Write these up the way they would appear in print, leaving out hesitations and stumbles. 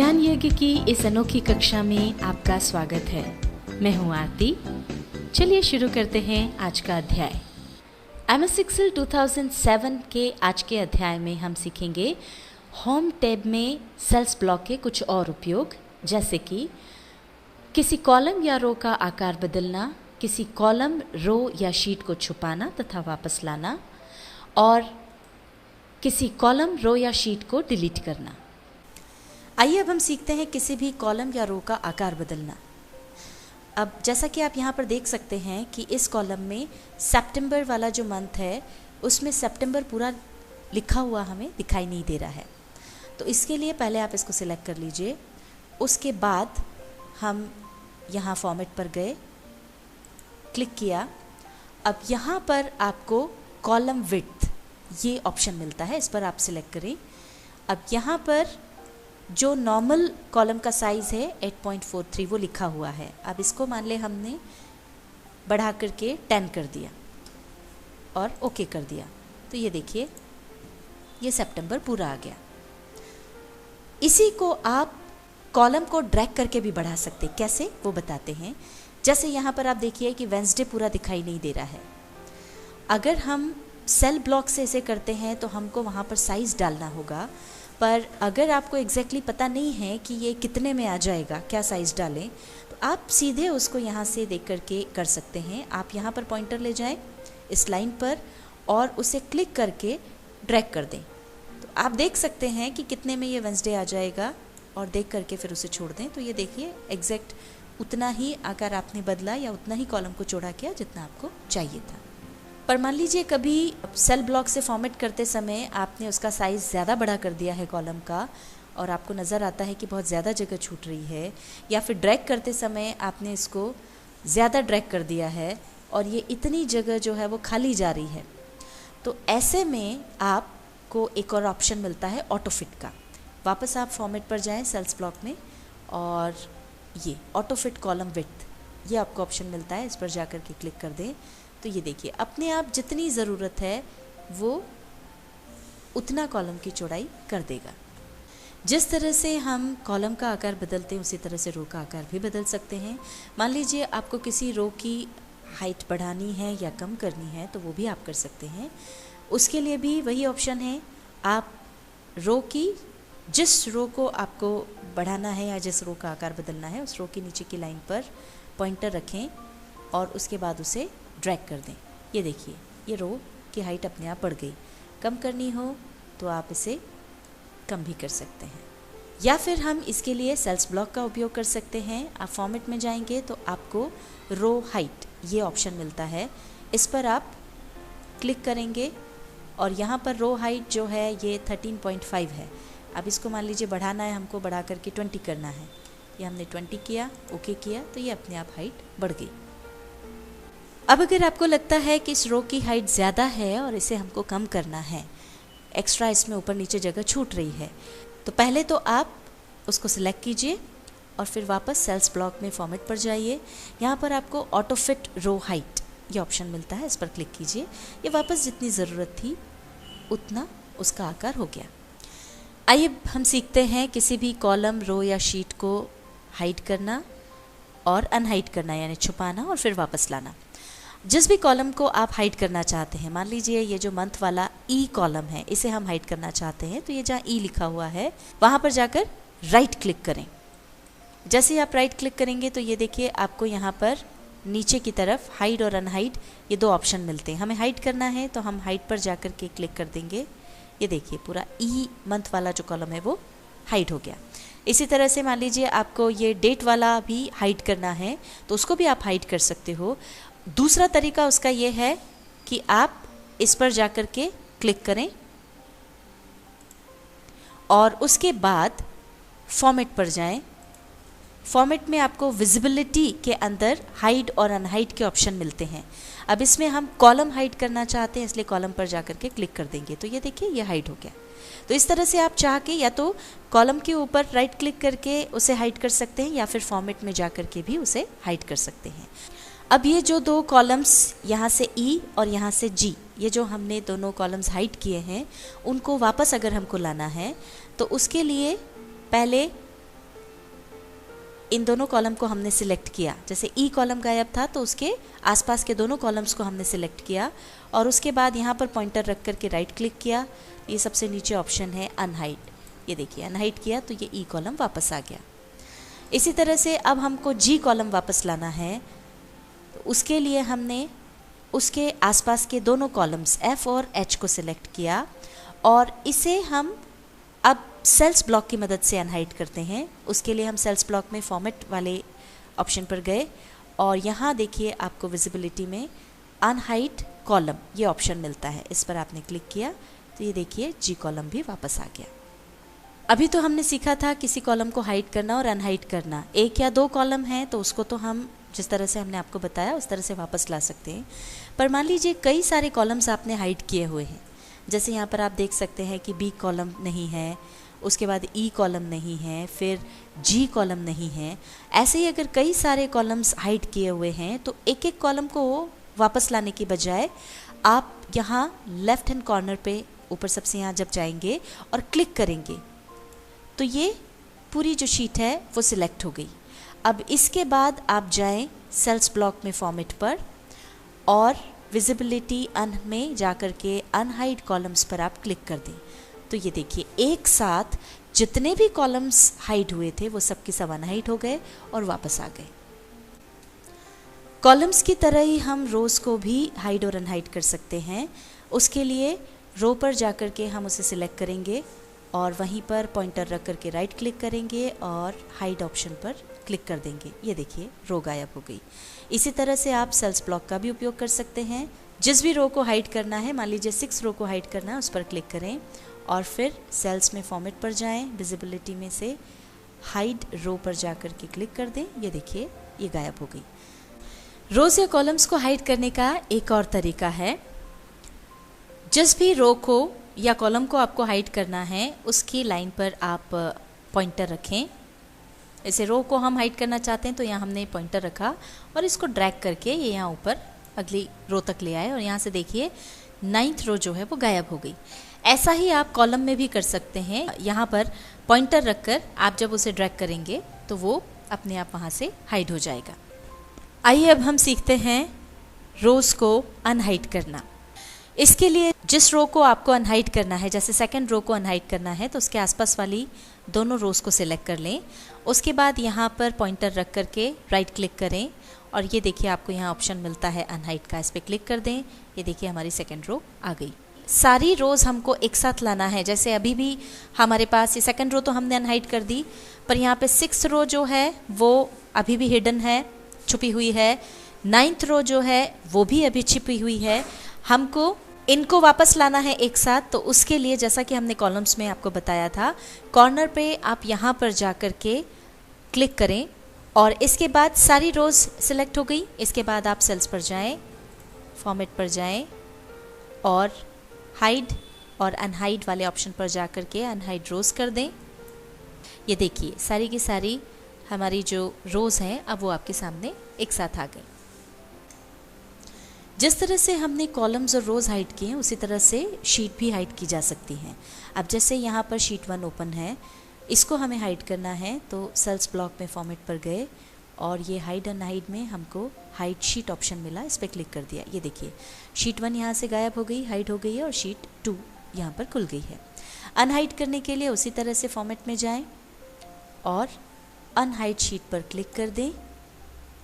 ज्ञान यज्ञ की इस अनोखी कक्षा में आपका स्वागत है। मैं हूँ आरती। चलिए शुरू करते हैं आज का अध्याय। MS Excel 2007 के आज के अध्याय में हम सीखेंगे होम टैब में सेल्स ब्लॉक के कुछ और उपयोग, जैसे कि किसी कॉलम या रो का आकार बदलना, किसी कॉलम, रो या शीट को छुपाना तथा वापस लाना, और किसी कॉलम, रो या शीट को डिलीट करना। आइए अब हम सीखते हैं किसी भी कॉलम या रो का आकार बदलना। अब जैसा कि आप यहाँ पर देख सकते हैं कि इस कॉलम में सितंबर वाला जो मंथ है उसमें सितंबर पूरा लिखा हुआ हमें दिखाई नहीं दे रहा है। तो इसके लिए पहले आप इसको सिलेक्ट कर लीजिए। उसके बाद हम यहाँ फॉर्मेट पर गए, क्लिक किया। अब यहाँ पर आपको कॉलम विड्थ ये ऑप्शन मिलता है, इस पर आप सिलेक्ट करें। अब यहाँ पर जो नॉर्मल कॉलम का साइज़ है 8.43 वो लिखा हुआ है। अब इसको मान ले हमने बढ़ा करके 10 कर दिया और ओके कर दिया, तो ये देखिए ये सितंबर पूरा आ गया। इसी को आप कॉलम को ड्रैग करके भी बढ़ा सकते, कैसे वो बताते हैं। जैसे यहाँ पर आप देखिए कि वेंसडे पूरा दिखाई नहीं दे रहा है। अगर हम सेल ब्लॉक से इसे करते हैं तो हमको वहाँ पर साइज़ डालना होगा, पर अगर आपको एग्जैक्टली पता नहीं है कि ये कितने में आ जाएगा, क्या साइज़ डालें, तो आप सीधे उसको यहाँ से देख करके कर सकते हैं। आप यहाँ पर पॉइंटर ले जाएं इस लाइन पर और उसे क्लिक करके ड्रैग कर दें, तो आप देख सकते हैं कि कितने में ये वेंसडे आ जाएगा, और देख करके फिर उसे छोड़ दें। तो ये देखिए एग्जैक्ट उतना ही आकार आपने बदला या उतना ही कॉलम को चौड़ा किया जितना आपको चाहिए था। पर मान लीजिए कभी सेल ब्लॉक से फॉर्मेट करते समय आपने उसका साइज़ ज़्यादा बड़ा कर दिया है कॉलम का, और आपको नज़र आता है कि बहुत ज़्यादा जगह छूट रही है, या फिर ड्रैग करते समय आपने इसको ज़्यादा ड्रैग कर दिया है और ये इतनी जगह जो है वो खाली जा रही है, तो ऐसे में आपको एक और ऑप्शन मिलता है ऑटो फिट का। वापस आप फॉर्मेट पर जाएँ सेल्स ब्लॉक में, और ये ऑटो फिट कॉलम विड्थ ये आपको ऑप्शन मिलता है। इस पर जा कर के क्लिक कर दें, तो ये देखिए अपने आप जितनी ज़रूरत है वो उतना कॉलम की चौड़ाई कर देगा। जिस तरह से हम कॉलम का आकार बदलते हैं उसी तरह से रो का आकार भी बदल सकते हैं। मान लीजिए आपको किसी रो की हाइट बढ़ानी है या कम करनी है, तो वो भी आप कर सकते हैं। उसके लिए भी वही ऑप्शन है, आप रो की जिस रो को आपको बढ़ाना है या जिस रो का आकार बदलना है उस रो के नीचे की लाइन पर पॉइंटर रखें और उसके बाद उसे ड्रैग कर दें। ये देखिए ये रो की हाइट अपने आप बढ़ गई। कम करनी हो तो आप इसे कम भी कर सकते हैं, या फिर हम इसके लिए सेल्स ब्लॉक का उपयोग कर सकते हैं। आप फॉर्मेट में जाएंगे तो आपको रो हाइट ये ऑप्शन मिलता है, इस पर आप क्लिक करेंगे और यहाँ पर रो हाइट जो है ये 13.5 है। अब इसको मान लीजिए बढ़ाना है, हमको बढ़ा करके 20 करना है। ये हमने 20 किया, ओके किया, तो ये अपने आप हाइट बढ़ गई। अब अगर आपको लगता है कि इस रो की हाइट ज़्यादा है और इसे हमको कम करना है, एक्स्ट्रा इसमें ऊपर नीचे जगह छूट रही है, तो पहले तो आप उसको सिलेक्ट कीजिए और फिर वापस सेल्स ब्लॉक में फॉर्मेट पर जाइए। यहाँ पर आपको ऑटो फिट रो हाइट ये ऑप्शन मिलता है, इस पर क्लिक कीजिए। ये वापस जितनी ज़रूरत थी उतना उसका आकार हो गया। आइए हम सीखते हैं किसी भी कॉलम, रो या शीट को हाइड करना और अनहाइड करना, यानी छुपाना और फिर वापस लाना। जिस भी कॉलम को आप हाइड करना चाहते हैं, मान लीजिए ये जो मंथ वाला ई कॉलम है इसे हम हाइड करना चाहते हैं, तो ये जहाँ ई लिखा हुआ है वहाँ पर जाकर राइट क्लिक करें। जैसे ही आप राइट क्लिक करेंगे तो ये देखिए आपको यहाँ पर नीचे की तरफ हाइड और अनहाइड ये दो ऑप्शन मिलते हैं। हमें हाइड करना है तो हम हाइड पर जाकर के क्लिक कर देंगे। ये देखिए पूरा ई मंथ वाला जो कॉलम है वो हाइड हो गया। इसी तरह से मान लीजिए आपको ये डेट वाला भी हाइड करना है तो उसको भी आप हाइड कर सकते हो। दूसरा तरीका उसका ये है कि आप इस पर जाकर के क्लिक करें और उसके बाद फॉर्मेट पर जाएं। फॉर्मेट में आपको विजिबिलिटी के अंदर हाइड और अनहाइड के ऑप्शन मिलते हैं। अब इसमें हम कॉलम हाइड करना चाहते हैं, इसलिए कॉलम पर जाकर के क्लिक कर देंगे, तो ये देखिए ये हाइड हो गया। तो इस तरह से आप चाह के या तो कॉलम के ऊपर राइट क्लिक करके उसे हाइड कर सकते हैं या फिर फॉर्मेट में जाकर के भी उसे हाइड कर सकते हैं। अब ये जो दो कॉलम्स यहाँ से ई और यहाँ से जी, ये जो हमने दोनों कॉलम्स हाइड किए हैं उनको वापस अगर हमको लाना है तो उसके लिए पहले इन दोनों कॉलम को हमने सिलेक्ट किया, जैसे ई कॉलम गायब था तो उसके आसपास के दोनों कॉलम्स को हमने सिलेक्ट किया और उसके बाद यहाँ पर पॉइंटर रख करके राइट क्लिक किया। ये सबसे नीचे ऑप्शन है अनहाइड, ये देखिए अनहाइड किया तो ये ई कॉलम वापस आ गया। इसी तरह से अब हमको जी कॉलम वापस लाना है, तो उसके लिए हमने उसके आसपास के दोनों कॉलम्स एफ और एच को सिलेक्ट किया और इसे हम अब सेल्स ब्लॉक की मदद से अनहाइड करते हैं। उसके लिए हम सेल्स ब्लॉक में फॉर्मेट वाले ऑप्शन पर गए और यहाँ देखिए आपको विजिबिलिटी में अनहाइड कॉलम ये ऑप्शन मिलता है, इस पर आपने क्लिक किया तो ये देखिए जी कॉलम भी वापस आ गया। अभी तो हमने सीखा था किसी कॉलम को हाइड करना और अनहाइड करना। एक या दो कॉलम हैं तो उसको तो हम जिस तरह से हमने आपको बताया उस तरह से वापस ला सकते हैं, पर मान लीजिए कई सारे कॉलम्स आपने हाइड किए हुए हैं, जैसे यहाँ पर आप देख सकते हैं कि बी कॉलम नहीं है, उसके बाद ई कॉलम नहीं है, फिर जी कॉलम नहीं है। ऐसे ही अगर कई सारे कॉलम्स हाइड किए हुए हैं तो एक एक कॉलम को वापस लाने की बजाय आप यहाँ लेफ्ट हैंड कॉर्नर पे ऊपर सबसे यहाँ जब जाएंगे और क्लिक करेंगे तो ये पूरी जो शीट है वो सिलेक्ट हो गई। अब इसके बाद आप जाएं सेल्स ब्लॉक में फॉर्मेट पर और विजिबिलिटी अन में जाकर के अनहाइड कॉलम्स पर आप क्लिक कर दें तो ये देखिए एक साथ जितने भी कॉलम्स हाइड हुए थे वो सब के सब अनहाइड हो गए और वापस आ गए। कॉलम्स की तरह ही हम रोज को भी हाइड और अनहाइड कर सकते हैं। उसके लिए रो पर जाकर के हम उसे सिलेक्ट करेंगे और वहीं पर पॉइंटर रख करके राइट क्लिक करेंगे और हाइड ऑप्शन पर क्लिक कर देंगे। ये देखिए रो गायब हो गई। इसी तरह से आप सेल्स ब्लॉक का भी उपयोग कर सकते हैं। जिस भी रो को हाइड करना है, मान लीजिए 6 रो को हाइड करना है, उस पर क्लिक करें और फिर सेल्स में फॉर्मेट पर जाएं, विजिबिलिटी में से हाइड रो पर जाकर के क्लिक कर दें। ये देखिए ये गायब हो गई। रोज या कॉलम्स को हाइड करने का एक और तरीका है, जिस भी रो को या कॉलम को आपको हाइड करना है उसकी लाइन पर आप पॉइंटर रखें। ऐसे रो को हम हाइड करना चाहते हैं तो यहाँ हमने पॉइंटर रखा और इसको ड्रैग करके ये यहाँ ऊपर अगली रो तक ले आए और यहाँ से देखिए 9th रो जो है वो गायब हो गई। ऐसा ही आप कॉलम में भी कर सकते हैं। यहाँ पर पॉइंटर रखकर आप जब उसे ड्रैग करेंगे तो वो अपने आप वहाँ से हाइड हो जाएगा। आइए अब हम सीखते हैं रोज को अनहाइड करना। इसके लिए जिस रो को आपको अनहाइड करना है, जैसे सेकंड रो को अनहाइड करना है तो उसके आसपास वाली दोनों रोज को सिलेक्ट कर लें। उसके बाद यहाँ पर पॉइंटर रख करके राइट क्लिक करें और ये देखिए आपको यहाँ ऑप्शन मिलता है अनहाइड का, इस पर क्लिक कर दें। ये देखिए हमारी सेकंड रो आ गई। सारी रोज हमको एक साथ लाना है। जैसे अभी भी हमारे पास ये सेकंड रो तो हमने अनहाइड कर दी, पर यहाँ पे 6th रो जो है वो अभी भी हिडन है, छुपी हुई है। 9th रो जो है वो भी अभी छिपी हुई है। हमको इनको वापस लाना है एक साथ, तो उसके लिए जैसा कि हमने कॉलम्स में आपको बताया था, कॉर्नर पे आप यहाँ पर जा कर के क्लिक करें और इसके बाद सारी रोज सिलेक्ट हो गई। इसके बाद आप सेल्स पर जाएं, फॉर्मेट पर जाएं और हाइड और अनहाइड वाले ऑप्शन पर जा कर के अनहाइड रोज कर दें। ये देखिए सारी की सारी हमारी जो रोज हैं अब वो आपके सामने एक साथ आ गई। जिस तरह से हमने कॉलम्स और रोज हाइड किए हैं उसी तरह से शीट भी हाइड की जा सकती हैं। अब जैसे यहाँ पर शीट 1 ओपन है, इसको हमें हाइड करना है तो सेल्स ब्लॉक में फॉर्मेट पर गए और ये हाइड अनहाइड में हमको हाइड शीट ऑप्शन मिला, इस पर क्लिक कर दिया। ये देखिए शीट 1 यहाँ से गायब हो गई, हाइड हो गई है और शीट 2 यहाँ पर खुल गई है। अनहाइड करने के लिए उसी तरह से फॉर्मेट में जाएं और अनहाइड शीट पर क्लिक कर दें।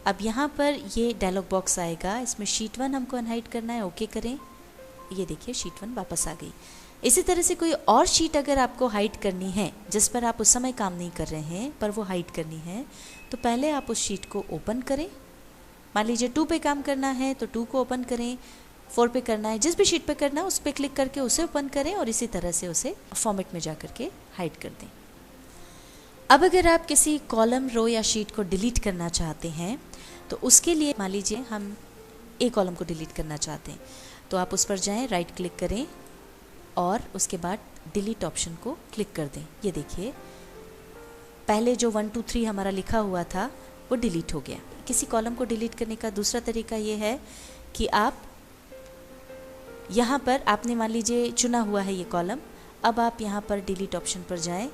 अब यहाँ पर ये डायलॉग बॉक्स आएगा, इसमें शीट 1 हमको अनहाइड करना है, ओके करें। ये देखिए शीट 1 वापस आ गई। इसी तरह से कोई और शीट अगर आपको हाइड करनी है जिस पर आप उस समय काम नहीं कर रहे हैं पर वो हाइड करनी है, तो पहले आप उस शीट को ओपन करें। मान लीजिए 2 पे काम करना है तो 2 को ओपन करें, 4 पे करना है, जिस भी शीट पे करना है उस पर क्लिक करके उसे ओपन करें और इसी तरह से उसे फॉर्मेट में जा करके हाइड कर दें। अब अगर आप किसी कॉलम, रो या शीट को डिलीट करना चाहते हैं तो उसके लिए मान लीजिए हम ए कॉलम को डिलीट करना चाहते हैं तो आप उस पर जाएं, राइट क्लिक करें और उसके बाद डिलीट ऑप्शन को क्लिक कर दें। ये देखिए पहले जो 1 2 3 हमारा लिखा हुआ था वो डिलीट हो गया। किसी कॉलम को डिलीट करने का दूसरा तरीका ये है कि आप यहाँ पर आपने मान लीजिए चुना हुआ है ये कॉलम, अब आप यहाँ पर डिलीट ऑप्शन पर जाएं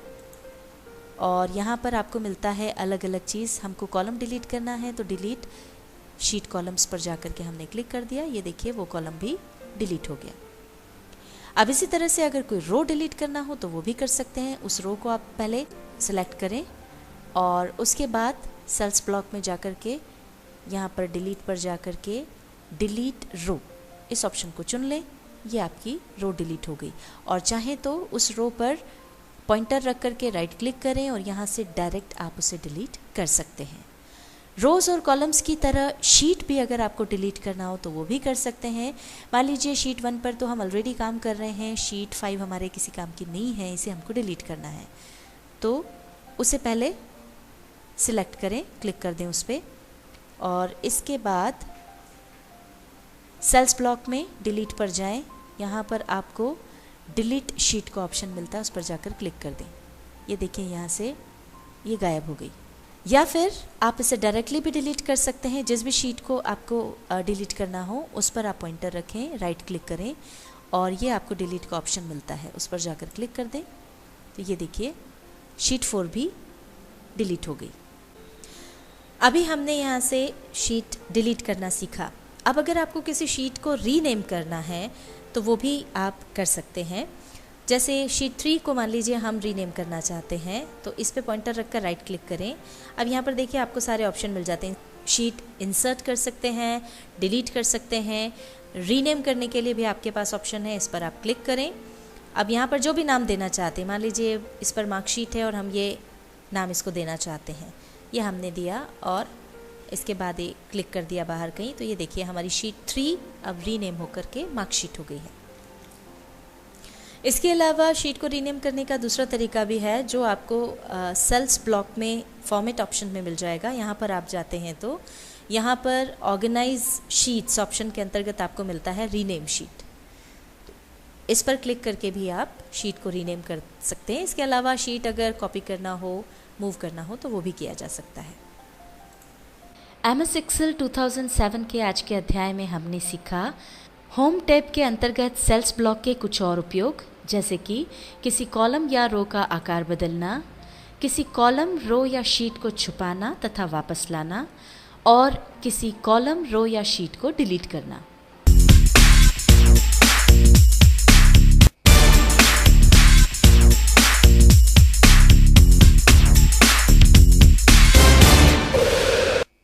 और यहाँ पर आपको मिलता है अलग अलग चीज़। हमको कॉलम डिलीट करना है तो डिलीट शीट कॉलम्स पर जाकर के हमने क्लिक कर दिया, ये देखिए वो कॉलम भी डिलीट हो गया। अब इसी तरह से अगर कोई रो डिलीट करना हो तो वो भी कर सकते हैं। उस रो को आप पहले सिलेक्ट करें और उसके बाद सेल्स ब्लॉक में जाकर के यहाँ पर डिलीट पर जाकर के डिलीट रो इस ऑप्शन को चुन लें। ये आपकी रो डिलीट हो गई। और चाहे तो उस रो पर पॉइंटर रख करके राइट क्लिक करें और यहाँ से डायरेक्ट आप उसे डिलीट कर सकते हैं। रोज़ और कॉलम्स की तरह शीट भी अगर आपको डिलीट करना हो तो वो भी कर सकते हैं। मान लीजिए शीट 1 पर तो हम ऑलरेडी काम कर रहे हैं, शीट 5 हमारे किसी काम की नहीं है, इसे हमको डिलीट करना है, तो उसे पहले सिलेक्ट करें, क्लिक कर दें उस पर और इसके बाद सेल्स ब्लॉक में डिलीट पर जाएं। यहाँ पर आपको डिलीट शीट का ऑप्शन मिलता है, उस पर जाकर क्लिक कर दें। ये देखिए यहाँ से ये गायब हो गई। या फिर आप इसे डायरेक्टली भी डिलीट कर सकते हैं। जिस भी शीट को आपको डिलीट करना हो उस पर आप पॉइंटर रखें, राइट क्लिक करें और ये आपको डिलीट का ऑप्शन मिलता है, उस पर जाकर क्लिक कर दें। तो ये देखिए शीट 4 भी डिलीट हो गई। अभी हमने यहाँ से शीट डिलीट करना सीखा। अब अगर आपको किसी शीट को रीनेम करना है तो वो भी आप कर सकते हैं। जैसे शीट 3 को मान लीजिए हम रीनेम करना चाहते हैं तो इस पे पॉइंटर रखकर राइट क्लिक करें। अब यहाँ पर देखिए आपको सारे ऑप्शन मिल जाते हैं। शीट इंसर्ट कर सकते हैं, डिलीट कर सकते हैं, रीनेम करने के लिए भी आपके पास ऑप्शन है, इस पर आप क्लिक करें। अब यहाँ पर जो भी नाम देना चाहते हैं, मान लीजिए इस पर मार्कशीट है और हम ये नाम इसको देना चाहते हैं, ये हमने दिया और इसके बाद ये क्लिक कर दिया बाहर कहीं, तो ये देखिए हमारी शीट 3 अब रीनेम होकर के मार्कशीट हो गई है। इसके अलावा शीट को रीनेम करने का दूसरा तरीका भी है जो आपको सेल्स ब्लॉक में फॉर्मेट ऑप्शन में मिल जाएगा। यहाँ पर आप जाते हैं तो यहाँ पर ऑर्गेनाइज शीट्स ऑप्शन के अंतर्गत आपको मिलता है रीनेम शीट। इस पर क्लिक करके भी आप शीट को रीनेम कर सकते हैं। इसके अलावा शीट अगर कॉपी करना हो, मूव करना हो तो वो भी किया जा सकता है। MS Excel 2007 के आज के अध्याय में हमने सीखा होम टैब के अंतर्गत सेल्स ब्लॉक के कुछ और उपयोग, जैसे कि किसी कॉलम या रो का आकार बदलना, किसी कॉलम, रो या शीट को छुपाना तथा वापस लाना और किसी कॉलम, रो या शीट को डिलीट करना।